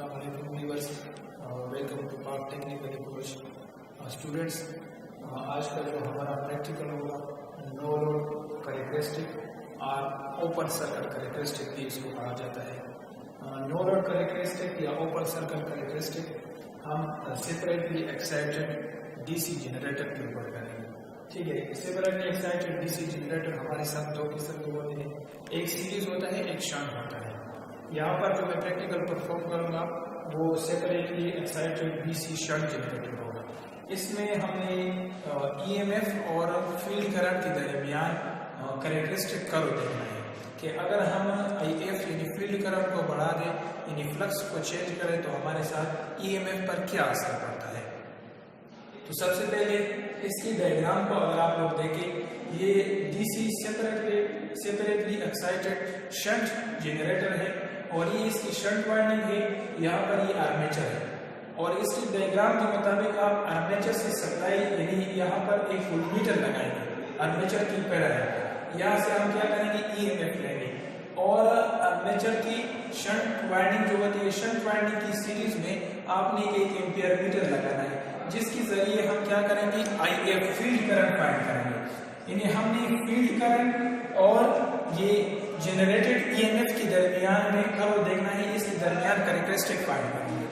Assalamualaikum viewers, welcome to part technical course students. आज का जो हमारा प्रैक्टिकल होगा नो लोड कैरेक्टरिस्टिक और ओपन सर्कल कैरेक्टरिस्टिक भी इसको कहा जाता है। नो लोड कैरेक्टरिस्टिक या ओपन सर्कल कैरेक्टरिस्टिक हम सेपरेटली एक्साइटेड डीसी जनरेटर के ऊपर करेंगे। ठीक है, सेपरेटली एक्साइटेड डीसी जनरेटर हमारे साथ दो किस्म के होते हैं, एक सीरीज होता है, एक शंट होता है। यहाँ पर जो मैं प्रैक्टिकल परफॉर्म करूँगा वो separately excited DC shunt generator होगा। इसमें हमने ईएमएफ और फील्ड करंट के दरमियान कैरेक्टरिस्टिक कर्व देखना है कि अगर हम आईएफ यानी फील्ड करंट को बढ़ा दें यानी फ्लक्स को चेंज करें तो हमारे साथ ईएमएफ पर क्या असर पड़ता है। तो सबसे पहले इसकी डायग्राम को अगर आप लोग देखें, ये DC separately excited shunt generator है और ये इसकी शंट वाइंडिंग है, यहाँ पर ये आर्मेचर है और इसकी डायग्राम के मुताबिक आप आर्मेचर से सप्लाई यानी यहाँ पर एक वोल्टमीटर लगाएंगे आर्मेचर की पैरेलल। यहाँ से हम क्या करेंगे, ईएमएफ लेंगे और आर्मेचर की शंट वाइंडिंग जो होती है, शंट वाइंडिंग की सीरीज में आपने एक एम्पियर मीटर लगाना है जिसके जरिए हम क्या करेंगे, आईएफ फील्ड करंट फाइंड करेंगे। यानी हमने फील्ड करंट और ये जनरेटेड ईएमएफ के दरमियान में कर्व देखना है, इसके दरमियान कैरेक्टरिस्टिक फाइंड करनी है।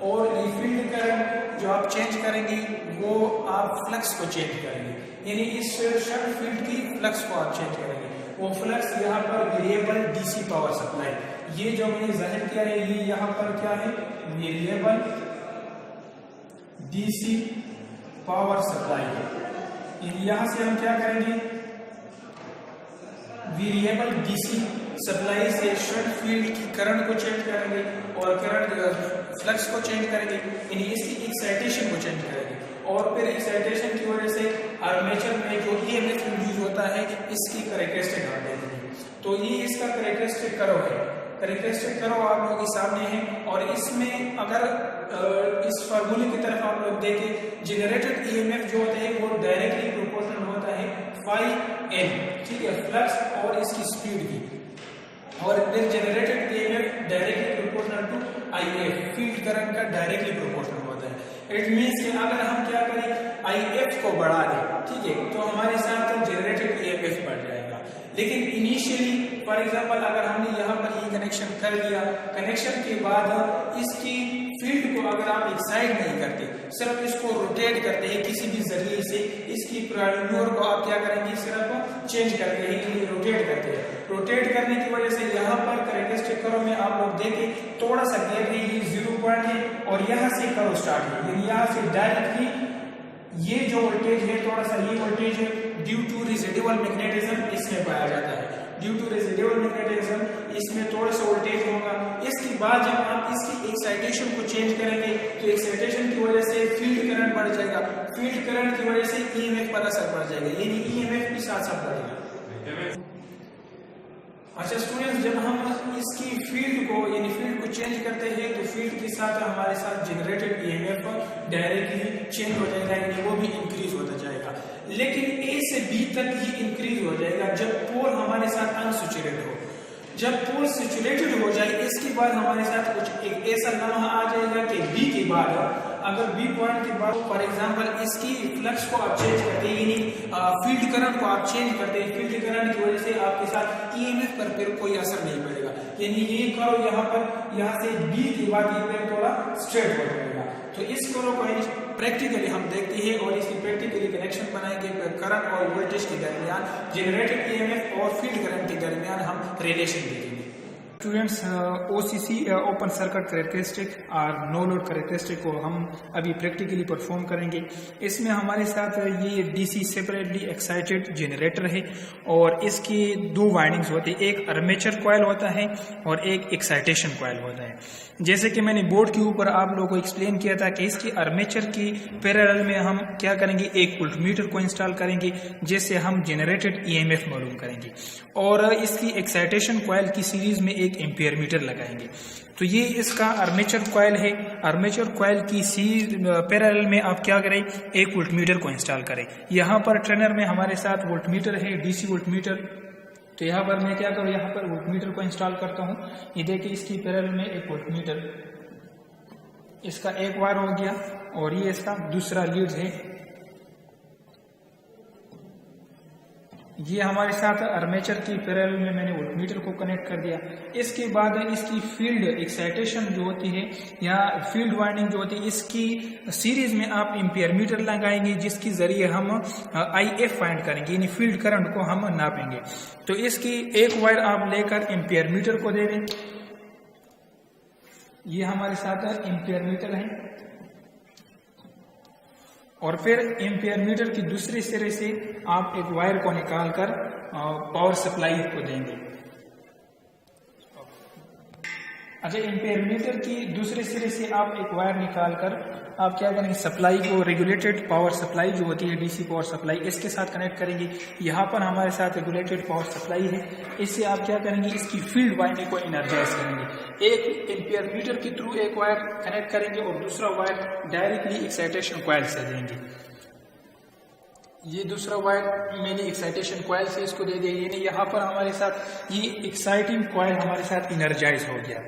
और ये फील्ड करंट जो आप चेंज करेंगे वो आप फ्लक्स को चेंज करेंगे, यानी इस शंट फील्ड की फ्लक्स को आप चेंज करेंगे। वो फ्लक्स यहाँ पर वेरिएबल डीसी पावर सप्लाई, ये जो मैंने जाहिर किया है ये यहाँ पर क्या है, वेरिएबल डीसी पावर सप्लाई है। यहाँ से हम क्या करेंगे, वेरिएबल डीसी सप्लाई से शंट फील्ड की करंट को चेंज करेंगे और करंट फ्लक्स को चेंज करेंगे, यानी इसकी एक्साइटेशन को चेंज करेंगे और फिर एक्साइटेशन की वजह से आर्मेचर में जो ईएमएफ इंड्यूस होता है इसकी कैरेक्टरिस्टिक हम देखेंगे। तो ये इसका कैरेक्टरिस्टिक कर्व है, कैरेक्टरिस्टिक कर्व आप लोगों के सामने है और इसमें अगर इस फार्मूले की तरफ आप लोग देखें, जनरेटेड ईएमएफ जो होता है वो डायरेक्टली प्रोपोर्शनल होता है फाई एन, ठीक है, फ्लक्स और इसकी स्पीड की, और फिर generated EMF directly proportional to IF, field current का डायरेक्टली प्रोपोर्शनल होता है। इट मींस कि अगर हम क्या करें, आईएफ को बढ़ा दें, ठीक है, तो हमारे साथ जनरेटेड ईएमएफ बढ़ जाएगा। लेकिन इनिशियली फॉर एग्जांपल अगर हमने यहाँ पर ये कनेक्शन कर लिया, कनेक्शन के बाद इसकी फील्ड को अगर आप एक्साइट नहीं करते, सिर्फ इसको रोटेट करते हैं किसी भी जरिए से, इसकी प्राइमर को आप क्या करेंगे, सिर्फ चेंज करते हैं, यानी रोटेट करते हैं। रोटेट करने की वजह से यहाँ पर कैरेक्टरिस्टिक कर्व में आप लोग देखें थोड़ा सा गैप है, ये 0 पॉइंट है और यहाँ से कर्व स्टार्ट है, यानी यहाँ से डायरेक्टली ये जो वोल्टेज है, थोड़ा सा ये वोल्टेज है ड्यू टू रेसिडुअल मैग्नेटिज्म इसमें पाया जाता है। ड्यू टू रेसिडुअल मैग्नेटिज्म इसमें थोड़ा सा वोल्टेज होगा। इसके बाद जब आप इसकी एक्साइटेशन को चेंज करेंगे तो एक्साइटेशन की वजह से फील्ड करंट बढ़ जाएगा, फील्ड करंट की वजह से ईएमएफ पर असर पड़ जाएगा, यानी ईएमएफ भी साथ साथ बढ़ेगा। अच्छा स्टूडेंट्स, जब हम इसकी फील्ड को यानी फील्ड को चेंज करते हैं तो फील्ड के साथ हमारे साथ जनरेटेड ईएमएफ डायरेक्टली चेंज हो जाएगा, यानी वो भी इंक्रीज होता जाएगा। लेकिन ए से बी तक ही इंक्रीज हो जाएगा जब पोल हमारे साथ अनसैचुरेटेड हो। जब पोल सैचुरेटेड हो जाए इसके बाद हमारे साथ कुछ एक ऐसा लम्हा आ जाएगा कि बी के बाद, अगर बी पॉइंट के बाद फॉर एग्जांपल इसकी फ्लक्स को आप चेंज करते हैं, यानी फील्ड करंट को आप चेंज करते हैं, फील्ड करंट की वजह से आपके साथ ईएमएफ पर फिर कोई असर नहीं पड़ेगा, यानी ये कर्व यहाँ पर यहाँ से बी के बाद ये थोड़ा स्ट्रेट हो जाएगा। तो इस कर्व को प्रैक्टिकली हम देखते हैं और इसकी प्रैक्टिकली कनेक्शन बनाएंगे करंट और वोल्टेज के दरमियान, जनरेटेड ईएमएफ और फील्ड करंट के दरमियान हम रिलेशन देखेंगे। Students, OCC open circuit characteristic और नो लोड कैरेक्टरिस्टिक को हम अभी प्रैक्टिकली परफॉर्म करेंगे। इसमें हमारे साथ ये डीसी सेपरेटली एक्साइटेड जनरेटर है और इसकी दो वाइंडिंग्स होती है, एक आर्मेचर कॉइल होता है और एक एक्साइटेशन कॉइल होता है। जैसे कि मैंने बोर्ड के ऊपर आप लोगों को एक्सप्लेन किया था कि इसकी आर्मेचर की पैरेलल में हम क्या करेंगे, एक वोल्टमीटर को इंस्टॉल करेंगे जिससे हम जनरेटेड ईएमएफ मालूम करेंगे और इसकी एक्साइटेशन कॉइल की सीरीज में एक एम्पियर मीटर लगाएंगे। तो ये इसका आर्मेचर कॉइल है। आर्मेचर कॉइल की सीरीज पैरेलल में आप क्या करें, एक वोल्टमीटर को इंस्टॉल करें। यहाँ पर ट्रेनर में हमारे साथ वोल्टमीटर है, डीसी वोल्टमीटर। तो यहाँ पर मैं क्या करूँ, यहाँ पर वोल्टमीटर को इंस्टॉल करता हूँ। ये देखिए इसकी पैरेलल में एक वोल्टमीटर इसका एक वायर हो गया और ये इसका दूसरा लीड है। ये हमारे साथ आर्मेचर की पैरेलल में मैंने वोल्टमीटर को कनेक्ट कर दिया। इसके बाद इसकी फील्ड एक्साइटेशन जो होती है या फील्ड वाइंडिंग जो होती है, इसकी सीरीज में आप एम्पियर मीटर लगाएंगे जिसके जरिए हम IF फाइंड करेंगे, यानी फील्ड करंट को हम नापेंगे। तो इसकी एक वायर आप लेकर एम्पियर मीटर को दे दें। ये हमारे साथ एम्पियर मीटर है और फिर एम्पियर मीटर की दूसरे सिरे से आप एक वायर को निकालकर पावर सप्लाई को देंगे। अच्छा, एम्पियर मीटर की दूसरे सिरे से आप एक वायर निकालकर आप क्या करेंगे, सप्लाई को, रेगुलेटेड पावर सप्लाई जो होती है DC पावर सप्लाई, इसके साथ कनेक्ट करेंगे। यहाँ पर हमारे साथ रेगुलेटेड पावर सप्लाई है। इससे आप क्या करेंगे, इसकी फील्ड वाइंडिंग को एनर्जाइज करेंगे। एक एम्पियर मीटर के थ्रू एक वायर कनेक्ट करेंगे और दूसरा वायर डायरेक्टली एक्साइटेशन कॉइल से देंगे। ये दूसरा वायर मैंने एक्साइटेशन कॉइल से इसको दे दिया, यानी यहाँ पर हमारे साथ ये एक्साइटिंग कॉइल हमारे साथ एनर्जाइज हो गया।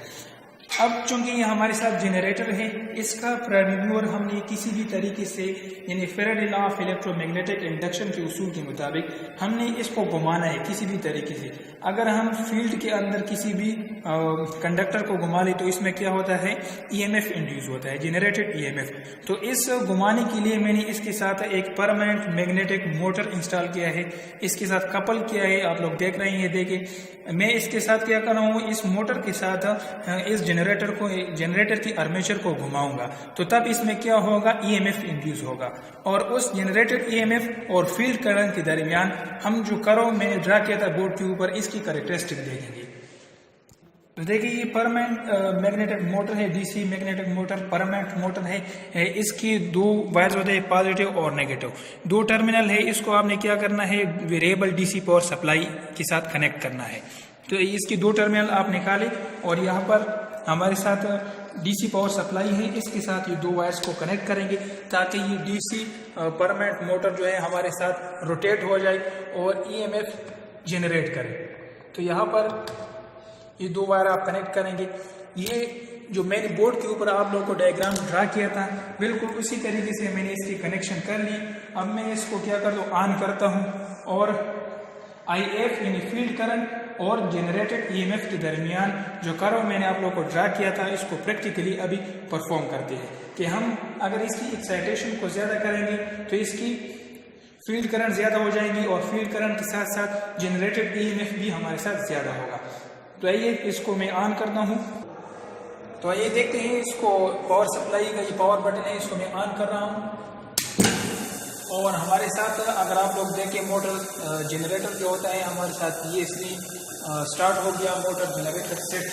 अब चूंकि ये हमारे साथ जनरेटर है, इसका प्रेड्यूर हमने किसी भी तरीके से, यानी Faraday law of electromagnetic induction के उसूल के मुताबिक हमने इसको घुमाना है किसी भी तरीके से। अगर हम फील्ड के अंदर किसी भी कंडक्टर को घुमा ले तो इसमें क्या होता है, EMF इंड्यूस होता है, जनरेटेड EMF। तो इस घुमाने के लिए मैंने इसके साथ एक परमानेंट मैग्नेटिक मोटर इंस्टॉल किया है, इसके साथ कपल किया है। आप लोग देख रहे हैं, देखिए मैं इसके साथ क्या कर रहा हूँ, इस मोटर के साथ इस जनरेटर की आर्मेचर को घुमाऊंगा तो तब इसमें क्या होगा, EMF इंड्यूस होगा और उस जनरेटेड EMF और फील्ड करंट के दरमियान हम जो कर्व मैंने ड्रा किया था बोर्ड के ऊपर, इसकी कैरेक्टरिस्टिक देखेंगे। तो देखिए ये परमानेंट मैग्नेटिक मोटर है, DC magnetic motor permanent motor है। इसकी दो वायर्स होते हैं, पॉजिटिव और नेगेटिव, दो टर्मिनल है। इसको आपने क्या करना है, वेरिएबल DC पावर सप्लाई के साथ कनेक्ट करना है। तो इसकी दो टर्मिनल आप निकालें और यहाँ पर हमारे साथ DC पावर सप्लाई है, इसके साथ ये दो वायर्स को कनेक्ट करेंगे ताकि ये DC परमानेंट मोटर जो है हमारे साथ रोटेट हो जाए और EMF जनरेट करे। तो यहाँ पर ये दो वायर आप कनेक्ट करेंगे। ये जो मैंने बोर्ड के ऊपर आप लोगों को डायग्राम ड्रा किया था, बिल्कुल उसी तरीके से मैंने इसकी कनेक्शन कर ली। अब मैं इसको क्या कर दूँ, ऑन करता हूँ और IF यानी फील्ड करंट और जनरेटेड EMF के दरमियान जो कर्व मैंने आप लोगों को ड्रा किया था, इसको प्रैक्टिकली अभी परफॉर्म करते हैं कि हम अगर इसकी एक्साइटेशन को ज़्यादा करेंगे तो इसकी फील्ड करंट ज़्यादा हो जाएंगी और फील्ड करंट के साथ साथ जनरेटेड EMF भी हमारे साथ ज़्यादा होगा। तो आइए इसको मैं ऑन करता हूँ। तो आइए देखते हैं, इसको पावर सप्लाई का ये पावर बटन है, इसको मैं ऑन कर रहा हूँ और हमारे साथ अगर आप लोग देखें मोटर जनरेटर जो होता है हमारे साथ ये इसलिए स्टार्ट हो गया मोटर जनरेटर सेट,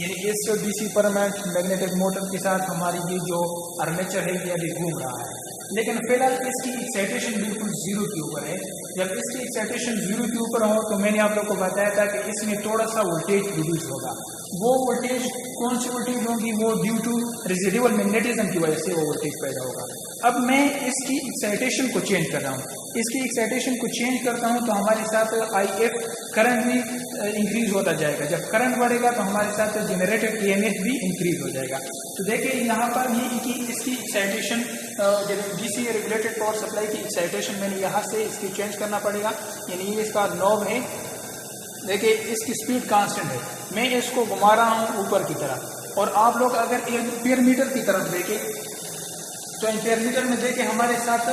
यानी इस DC परमानेंट मैग्नेटिक मोटर के साथ हमारी ये जो आर्मेचर है ये अभी घूम रहा है। लेकिन फिलहाल इसकी एक्साइटेशन बिल्कुल जीरो के ऊपर है। जब इसकी एक्साइटेशन जीरो के ऊपर हो तो मैंने आप लोग को बताया था कि इसमें थोड़ा सा वोल्टेज प्रोड्यूस होगा। वो वोल्टेज कौन सी वोल्टेज होगी, वो ड्यू टू रेजिडुअल मैग्नेटिज्म की वजह से वो वोल्टेज पैदा होगा। अब मैं इसकी एक्साइटेशन को चेंज कर रहा हूँ। इसकी एक्साइटेशन को चेंज करता हूँ तो हमारे साथ IF करंट भी इंक्रीज होता जाएगा। जब करंट बढ़ेगा तो हमारे साथ जनरेटेड EMF भी इंक्रीज हो जाएगा। तो देखिए यहाँ पर ये इसकी excitation DC regulated power supply की एक्साइटेशन मैंने यहाँ से इसकी चेंज करना पड़ेगा, यानी ये इसका नॉब है। देखिए इसकी स्पीड कांस्टेंट है, मैं इसको घुमा रहा हूँ ऊपर की तरफ। और आप लोग अगर एम्पियर मीटर की तरफ देखें तो एम्पियर मीटर में देखें हमारे साथ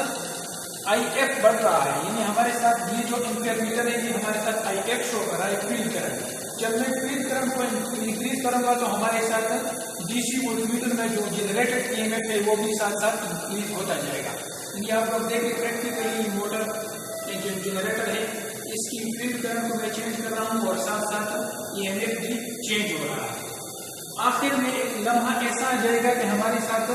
IF बढ़ रहा है, यानी हमारे साथ ये जो एम्पियर मीटर है ये हमारे साथ IF शो कर रहा है, फील्ड करंट। जब मैं फील्ड करंट को इंक्रीज करूंगा तो हमारे साथ DC वोल्टमीटर में जो जनरेटेड EMF है वो भी साथ साथ इंक्रीज होता जाएगा। यानी आप लोग देखिए प्रैक्टिकली मोटर जो जनरेटर है इसकी फील्ड करंट को मैं चेंज कर रहा हूँ और साथ साथ EMF भी चेंज हो रहा है। आखिर में एक लम्हा ऐसा आ जाएगा कि हमारे साथ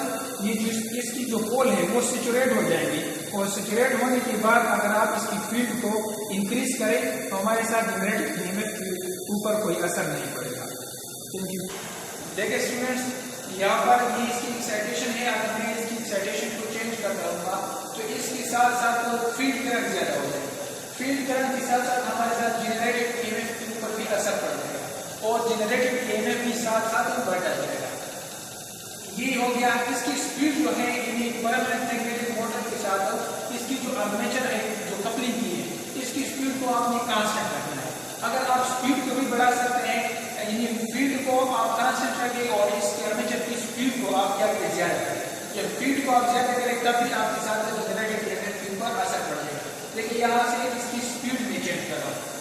ये जो इसकी जो पोल है वो सैचुरेट हो जाएगी और सैचुरेट होने के बाद अगर आप इसकी फील्ड को इंक्रीज करें तो हमारे साथ जनरेटेड EMF के ऊपर कोई असर नहीं पड़ेगा। देखिए स्टूडेंट्स, यहाँ पर ये इसकी एक्साइटेशन है। अगर मैं इसकी एक्साइटेशन को चेंज कर दूंगा तो इसके साथ साथ फील्ड करंट ज़्यादा हो जाएगा। फील्ड करंट के साथ साथ हमारे साथ जनरेटेड EMF के ऊपर भी असर पड़ जाएगा और जनरेटेड EMF भी साथ साथ बढ़ता जाएगा। ये हो गया। इसकी स्पीड जो है यानी परमानेंट मैग्नेटिक मोटर के साथ इसकी जो आर्मेचर है जो कपलिंग की है इसकी स्पीड को आपने कांस्टेंट रखना है। अगर आप स्पीड को भी बढ़ा सकते हैं यानी फील्ड को आप कांस्टेंट रखें और इसके आर्मेचर की स्पीड को आप क्या करें ज्यादा करें। जब फील्ड को आप ज्यादा करें तभी आपके साथ जो जनरेटेड इलेक्ट्रिक फील्ड पर असर पड़ेगा। देखिए यहाँ से इसकी स्पीड में चेंज कर रहा हूँ।